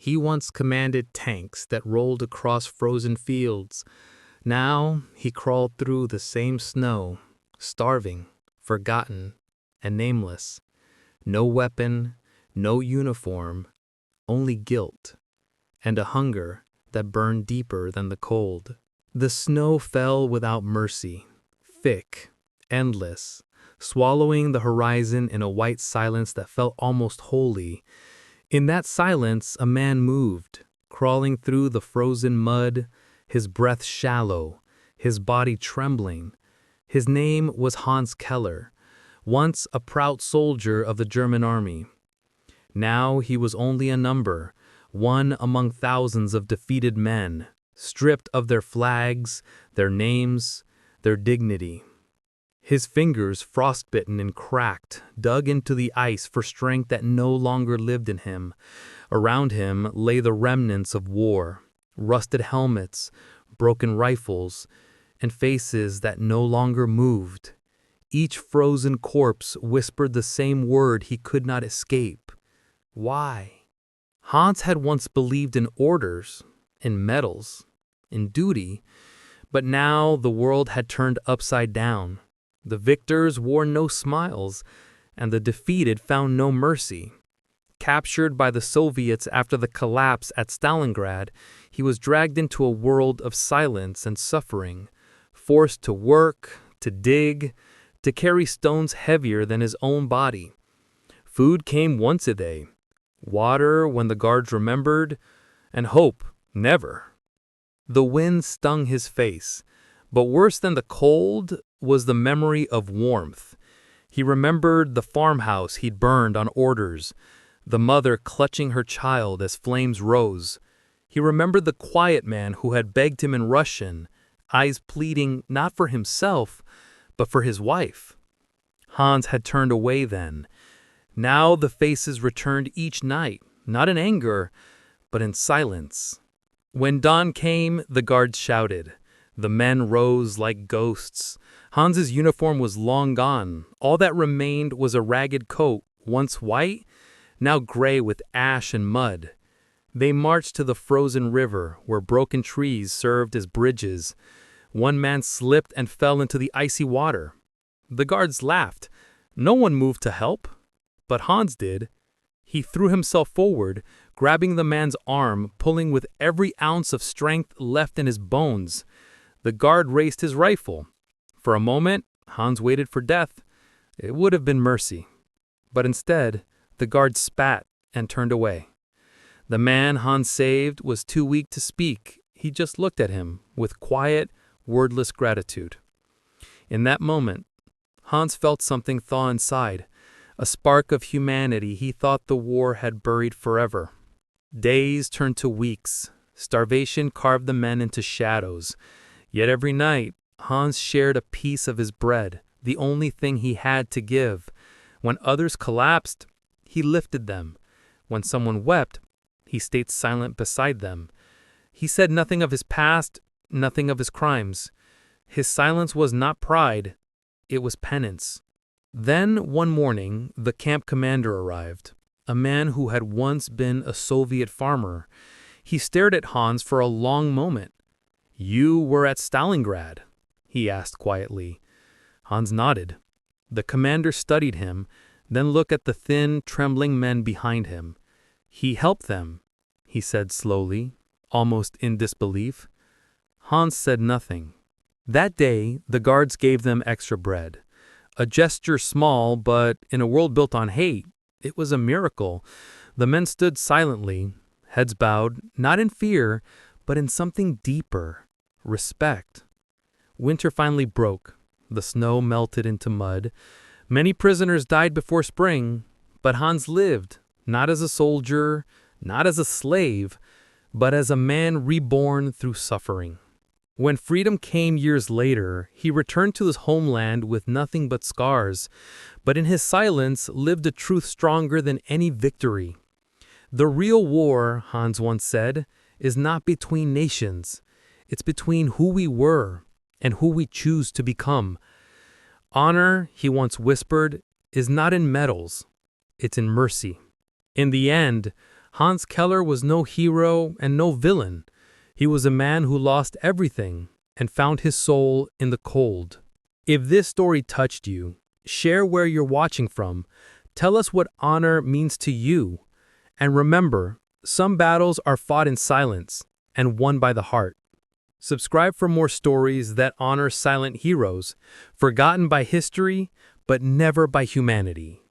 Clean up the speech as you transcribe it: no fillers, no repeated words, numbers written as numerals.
He once commanded tanks that rolled across frozen fields. Now he crawled through the same snow, starving, forgotten, and nameless. No weapon, no uniform, only guilt, and a hunger that burned deeper than the cold. The snow fell without mercy, thick, endless, swallowing the horizon in a white silence that felt almost holy. In that silence, a man moved, crawling through the frozen mud, his breath shallow, his body trembling. His name was Hans Keller, once a proud soldier of the German army. Now he was only a number, one among thousands of defeated men, stripped of their flags, their names, their dignity. His fingers, frostbitten and cracked, dug into the ice for strength that no longer lived in him. Around him lay the remnants of war, rusted helmets, broken rifles, and faces that no longer moved. Each frozen corpse whispered the same word he could not escape. Why? Hans had once believed in orders, in medals, in duty, but now the world had turned upside down. The victors wore no smiles, and the defeated found no mercy. Captured by the Soviets after the collapse at Stalingrad, he was dragged into a world of silence and suffering, forced to work, to dig, to carry stones heavier than his own body. Food came once a day, water when the guards remembered, and hope never. The wind stung his face, but worse than the cold was the memory of warmth. He remembered the farmhouse he'd burned on orders, the mother clutching her child as flames rose. He remembered the quiet man who had begged him in Russian, eyes pleading not for himself, but for his wife. Hans had turned away then. Now the faces returned each night, not in anger, but in silence. When dawn came, the guards shouted. The men rose like ghosts. Hans's uniform was long gone. All that remained was a ragged coat, once white, now gray with ash and mud. They marched to the frozen river, where broken trees served as bridges. One man slipped and fell into the icy water. The guards laughed. No one moved to help, but Hans did. He threw himself forward, grabbing the man's arm, pulling with every ounce of strength left in his bones. The guard raised his rifle. For a moment, Hans waited for death. It would have been mercy. But instead, the guard spat and turned away. The man Hans saved was too weak to speak. He just looked at him with quiet, wordless gratitude. In that moment, Hans felt something thaw inside, a spark of humanity he thought the war had buried forever. Days turned to weeks. Starvation carved the men into shadows. Yet every night, Hans shared a piece of his bread, the only thing he had to give. When others collapsed, he lifted them. When someone wept, he stayed silent beside them. He said nothing of his past, nothing of his crimes. His silence was not pride, it was penance. Then, one morning, the camp commander arrived, a man who had once been a Soviet farmer. He stared at Hans for a long moment. "You were at Stalingrad?" he asked quietly. Hans nodded. The commander studied him, then looked at the thin, trembling men behind him. "He helped them," he said slowly, almost in disbelief. Hans said nothing. That day, the guards gave them extra bread. A gesture small, but in a world built on hate, it was a miracle. The men stood silently, heads bowed, not in fear, but in something deeper. Respect. Winter finally broke. The snow melted into mud. Many prisoners died before spring, but Hans lived, not as a soldier, not as a slave, but as a man reborn through suffering. When freedom came years later, he returned to his homeland with nothing but scars, but in his silence lived a truth stronger than any victory. The real war, Hans once said, is not between nations. It's between who we were and who we choose to become. Honor, he once whispered, is not in medals. It's in mercy. In the end, Hans Keller was no hero and no villain. He was a man who lost everything and found his soul in the cold. If this story touched you, share where you're watching from. Tell us what honor means to you. And remember, some battles are fought in silence and won by the heart. Subscribe for more stories that honor silent heroes, forgotten by history, but never by humanity.